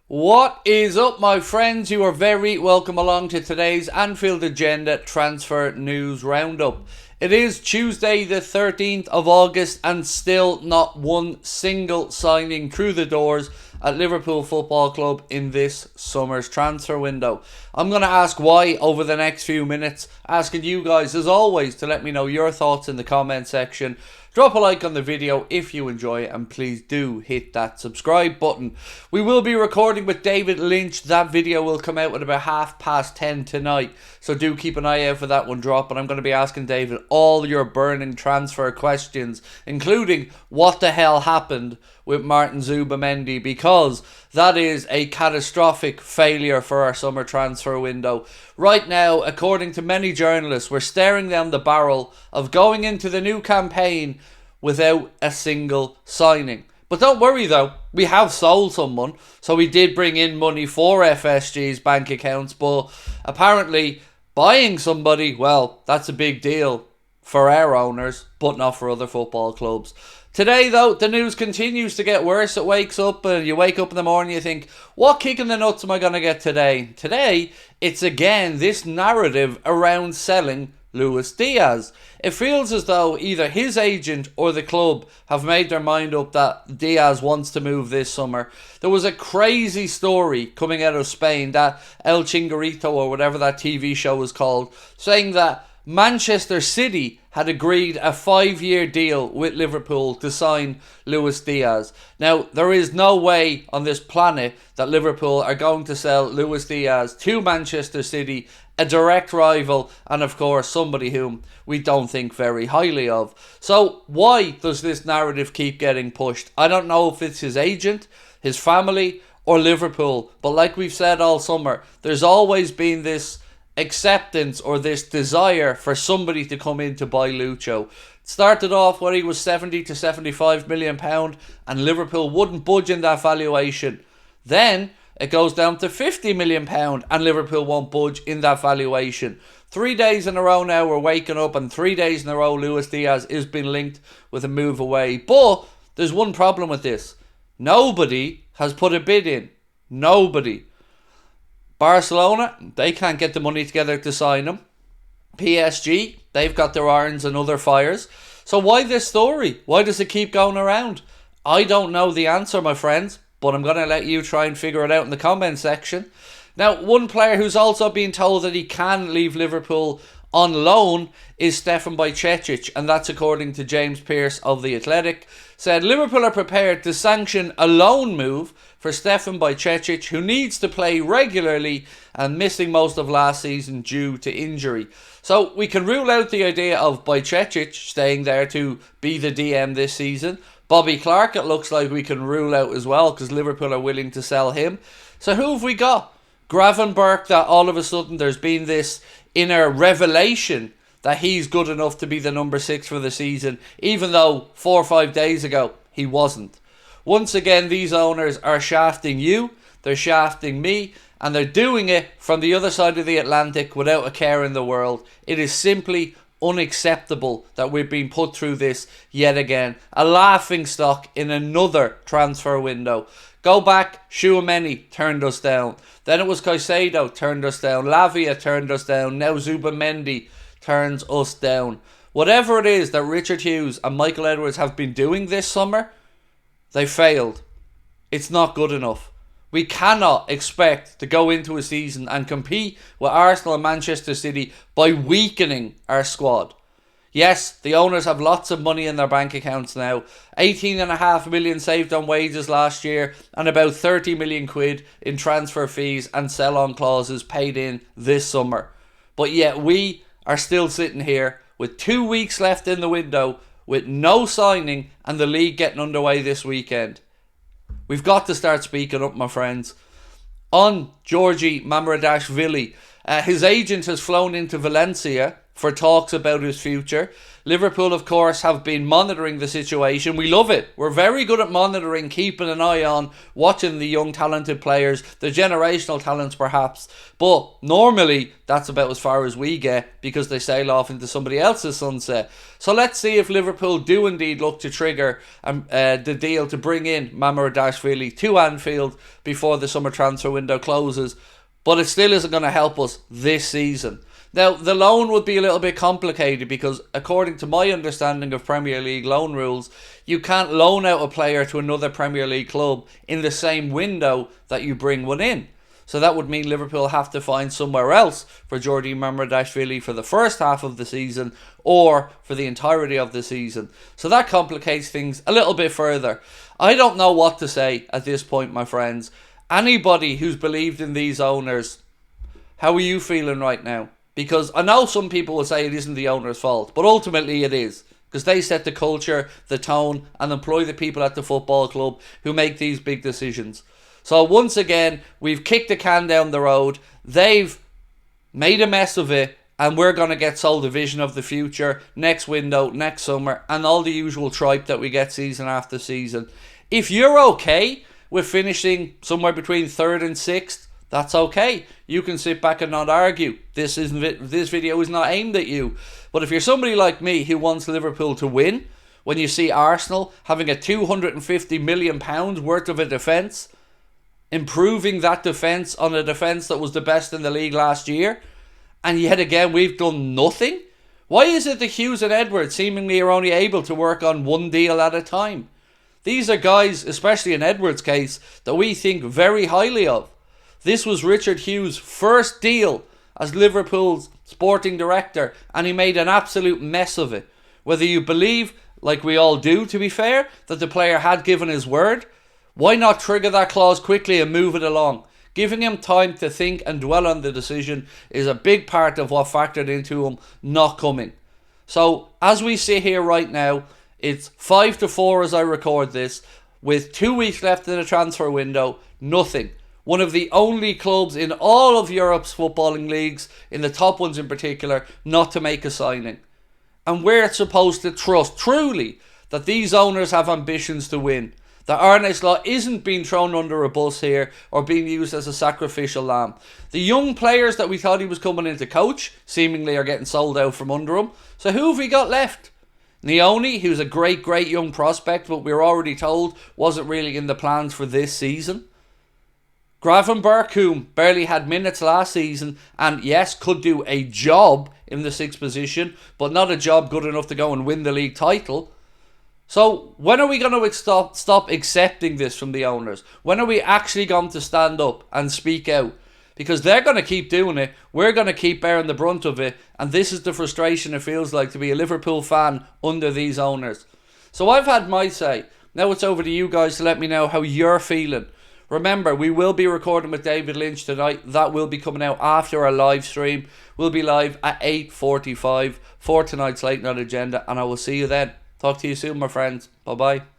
What is up, my friends? You are very welcome along to today's Anfield Agenda transfer news roundup. It is Tuesday the 13th of August and still not one single signing through the doors at Liverpool Football Club in this summer's transfer window. I'm going to ask why over the next few minutes, asking you guys as always to let me know your thoughts in the comment section. Drop a like on the video if you enjoy it, and please do hit that subscribe button. We will be recording with David Lynch. That video will come out at about 10:30 tonight, so do keep an eye out for that one drop. And I'm going to be asking David all your burning transfer questions, including what the hell happened with Martin Zubimendi, because that is a catastrophic failure for our summer transfer window. Right now, according to many journalists, we're staring down the barrel of going into the new campaign without a single signing. But don't worry though, we have sold someone, so we did bring in money for FSG's bank accounts, but apparently buying somebody, well, that's a big deal for our owners, but not for other football clubs. Today, though, the news continues to get worse. It wakes up, and you wake up in the morning, you think, what kick in the nuts am I going to get today? Today, it's again this narrative around selling Luis Diaz. It feels as though either his agent or the club have made their mind up that Diaz wants to move this summer. There was a crazy story coming out of Spain, that El Chingarito or whatever that TV show was called, saying that Manchester City had agreed a 5-year deal with Liverpool to sign Luis Diaz. Now, there is no way on this planet that Liverpool are going to sell Luis Diaz to Manchester City, a direct rival, and of course somebody whom we don't think very highly of. So why does this narrative keep getting pushed? I don't know if it's his agent, his family, or Liverpool, but like we've said all summer, there's always been this acceptance or this desire for somebody to come in to buy Lucho. It started off when he was 70 to 75 million pound, and Liverpool wouldn't budge in that valuation. Then it goes down to 50 million pound, and Liverpool won't budge in that valuation. 3 days in a row now we're waking up, and 3 days in a row Luis Diaz is being linked with a move away. But there's one problem with this: nobody has put a bid in. Nobody. Barcelona, they can't get the money together to sign him. PSG, they've got their irons and other fires. So why this story? Why does it keep going around? I don't know the answer, my friends, but I'm going to let you try and figure it out in the comment section. Now, one player who's also been told that he can leave Liverpool on loan is Stefan Bajcetic, and that's according to James Pearce of The Athletic. Said Liverpool are prepared to sanction a loan move for Stefan Bajcetic, who needs to play regularly and missing most of last season due to injury. So we can rule out the idea of Bajcetic staying there to be the DM this season. Bobby Clark, it looks like we can rule out as well, because Liverpool are willing to sell him. So who have we got? Gravenberch, that all of a sudden there's been this inner revelation that he's good enough to be the number 6 for the season, even though 4 or 5 days ago he wasn't. Once again, these owners are shafting you, they're shafting me, and they're doing it from the other side of the Atlantic without a care in the world. It is simply unacceptable that we're being put through this yet again. A laughing stock in another transfer window. Go back, Tchouaméni turned us down. Then it was Caicedo turned us down. Lavia turned us down. Now Zubimendi turns us down. Whatever it is that Richard Hughes and Michael Edwards have been doing this summer, they failed. It's not good enough. We cannot expect to go into a season and compete with Arsenal and Manchester City by weakening our squad. Yes, the owners have lots of money in their bank accounts now. 18.5 million saved on wages last year, and about 30 million quid in transfer fees and sell-on clauses paid in this summer. But yet we are still sitting here with 2 weeks left in the window, with no signing, and the league getting underway this weekend. We've got to start speaking up, my friends. On Georgi Mamardashvili, his agent has flown into Valencia for talks about his future. Liverpool, of course, have been monitoring the situation. We love it. We're very good at monitoring, keeping an eye on, watching the young talented players, the generational talents perhaps. But normally, that's about as far as we get because they sail off into somebody else's sunset. So let's see if Liverpool do indeed look to trigger the deal to bring in Mamardashvili to Anfield before the summer transfer window closes. But it still isn't going to help us this season. Now, the loan would be a little bit complicated because according to my understanding of Premier League loan rules, you can't loan out a player to another Premier League club in the same window that you bring one in. So that would mean Liverpool have to find somewhere else for Jordi Mamardashvili for the first half of the season or for the entirety of the season. So that complicates things a little bit further. I don't know what to say at this point, my friends. Anybody who's believed in these owners, how are you feeling right now? Because I know some people will say it isn't the owner's fault, but ultimately it is. Because they set the culture, the tone, and employ the people at the football club who make these big decisions. So once again, we've kicked the can down the road. They've made a mess of it, and we're going to get sold a vision of the future next window, next summer, and all the usual tripe that we get season after season. If you're okay with finishing somewhere between 3rd and 6th, that's okay. You can sit back and not argue. This video is not aimed at you. But if you're somebody like me who wants Liverpool to win, when you see Arsenal having a £250 million worth of a defence, improving that defence on a defence that was the best in the league last year, and yet again we've done nothing? Why is it that Hughes and Edwards seemingly are only able to work on one deal at a time? These are guys, especially in Edwards' case, that we think very highly of. This was Richard Hughes' first deal as Liverpool's sporting director, and he made an absolute mess of it. Whether you believe, like we all do to be fair, that the player had given his word, why not trigger that clause quickly and move it along? Giving him time to think and dwell on the decision is a big part of what factored into him not coming. So, as we sit here right now, it's 5-4 as I record this, with 2 weeks left in the transfer window, nothing. One of the only clubs in all of Europe's footballing leagues, in the top ones in particular, not to make a signing. And we're supposed to trust, truly, that these owners have ambitions to win. That Arne Slot isn't being thrown under a bus here or being used as a sacrificial lamb. The young players that we thought he was coming in to coach seemingly are getting sold out from under him. So who have we got left? Neone, who's a great young prospect, but we were already told wasn't really in the plans for this season. Gravenberch, who barely had minutes last season and yes, could do a job in the 6th position, but not a job good enough to go and win the league title. So when are we going to stop accepting this from the owners? When are we actually going to stand up and speak out? Because they're going to keep doing it, we're going to keep bearing the brunt of it, and this is the frustration it feels like to be a Liverpool fan under these owners. So I've had my say. Now it's over to you guys to let me know how you're feeling. Remember, we will be recording with David Lynch tonight. That will be coming out after our live stream. We'll be live at 8:45 for tonight's Late Night Agenda, and I will see you then. Talk to you soon, my friends. Bye-bye.